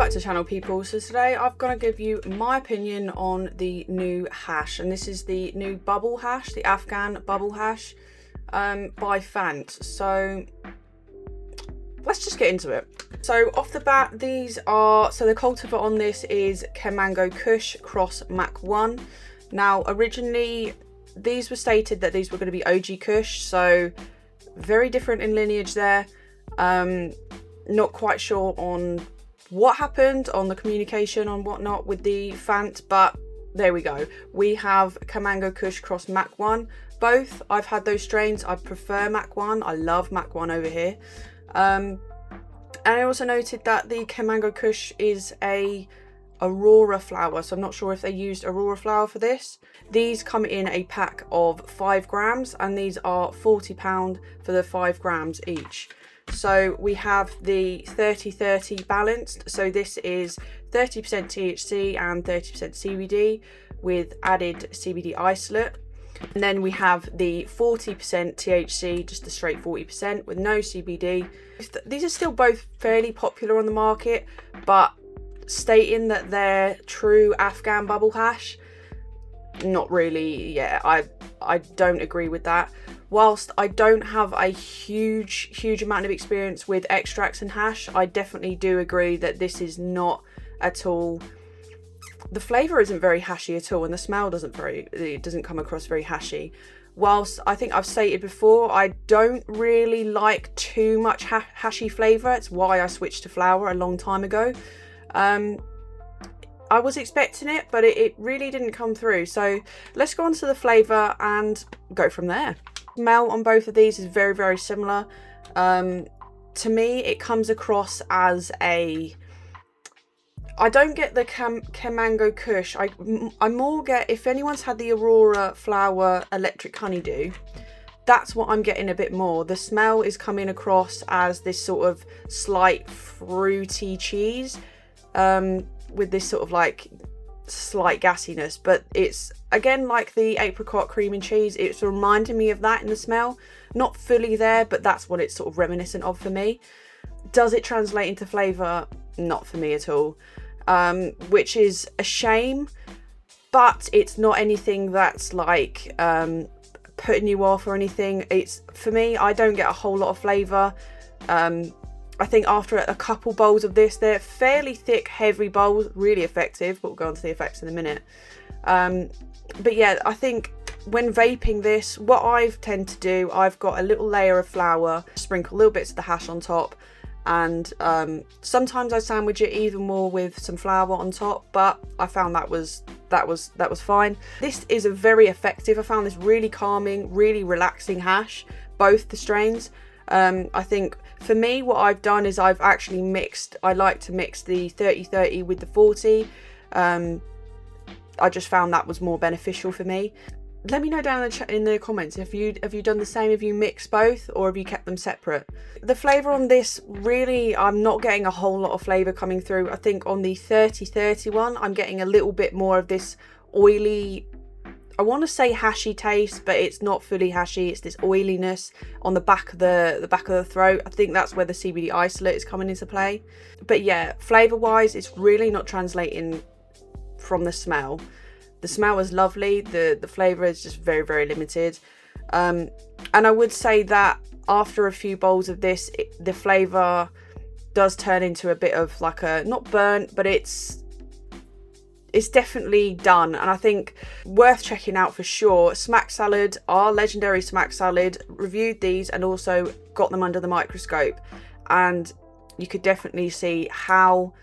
back to the channel, people. So today I'm going to give you my opinion on the new hash, and this is the new bubble hash, the Afghan bubble hash by PHANT. So let's just get into it. So off the bat, these are, so the cultivar on this is Kemango Kush Cross Mac 1. Now originally these were stated that these were going to be OG Kush, so very different in lineage there. Not quite sure on what happened on the communication on whatnot with the PHANT, but there we go. We have Kemango Kush Cross Mac 1. Both, I've had those strains. I prefer Mac 1. I love Mac 1 over here. And I also noted that the Kemango Kush is a Aurora flower, so I'm not sure if they used Aurora flower for this. These come in a pack of 5 grams, and these are £40 for the 5 grams each. So we have the 30-30 balanced, so this is 30% THC and 30% CBD with added CBD isolate. And then we have the 40% THC, just a straight 40% with no CBD. These are still both fairly popular on the market, but stating that they're true Afghan bubble hash, not really. Yeah, I don't agree with that. Whilst I don't have a huge amount of experience with extracts and hash, I definitely do agree that this is not at all, the flavour isn't very hashy at all, and the smell it doesn't come across very hashy. Whilst I think I've stated before, I don't really like too much hashy flavour. It's why I switched to flower a long time ago. I was expecting it, but it really didn't come through. So let's go on to the flavour and go from there. Smell on both of these is very similar. To me, it comes across as a, I don't get the Kemango Kush. I more get, if anyone's had the Aurora flower electric honeydew, that's what I'm getting a bit more. The smell is coming across as this sort of slight fruity cheese with this sort of like slight gassiness, but it's again like the apricot cream and cheese. It's reminding me of that in the smell. Not fully there, but that's what it's sort of reminiscent of for me. Does it translate into flavour? Not for me at all, which is a shame, but it's not anything that's like putting you off or anything. It's, for me, I don't get a whole lot of flavour. I think after a couple bowls of this, they're fairly thick, heavy bowls, really effective, but we'll go on to the effects in a minute. But yeah, I think when vaping this, what I've tend to do, I've got a little layer of flour, sprinkle little bits of the hash on top, and sometimes I sandwich it even more with some flour on top, but I found that was fine. This is a very effective, I found this really calming, really relaxing hash, both the strains. I think for me, what I've done is I've actually mixed, I like to mix the 30-30 with the 40. I just found that was more beneficial for me. Let me know down in the comments if have you done the same, have you mixed both, or have you kept them separate? The flavour on this, really, I'm not getting a whole lot of flavour coming through. I think on the 30-30 one, I'm getting a little bit more of this oily, I want to say hashy taste, but it's not fully hashy. It's this oiliness on the back of the throat. I think that's where the CBD isolate is coming into play. But yeah, flavour wise, it's really not translating from the smell. The smell is lovely. The flavour is just very limited. And I would say that after a few bowls of this, the flavour does turn into a bit of like a, not burnt, but it's definitely done. And I think worth checking out for sure. Smack Salad, our legendary Smack Salad, reviewed these and also got them under the microscope, and you could definitely see how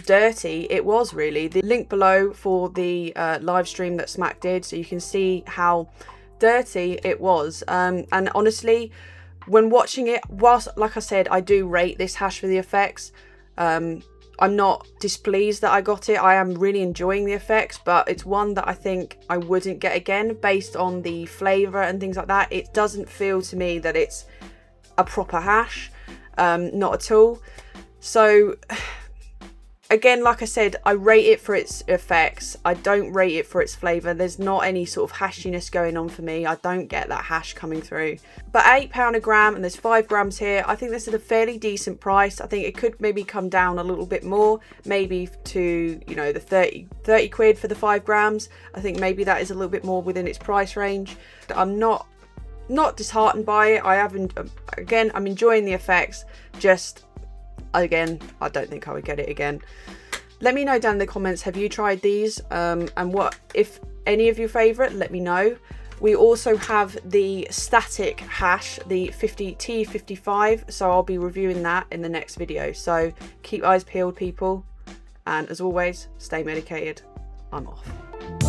dirty it was. Really, the link below for the live stream that Smack did, so you can see how dirty it was. And honestly, when watching it, whilst like I said, I do rate this hash for the effects, I'm not displeased that I got it. I am really enjoying the effects, but it's one that I think I wouldn't get again based on the flavour and things like that. It doesn't feel to me that it's a proper hash, not at all. So Again, like I said, I rate it for its effects. I don't rate it for its flavour. There's not any sort of hashiness going on for me. I don't get that hash coming through. But £8 a gram, and there's 5 grams here. I think this is a fairly decent price. I think it could maybe come down a little bit more, maybe to, you know, the 30 quid for the 5 grams. I think maybe that is a little bit more within its price range. I'm not disheartened by it. Again, I'm enjoying the effects. Just, again, I don't think I would get it again. Let me know down in the comments, have you tried these, and what, if any of your favourite, let me know. We also have the static hash, the T55, so I'll be reviewing that in the next video. So keep eyes peeled, people, and as always, stay medicated. I'm off.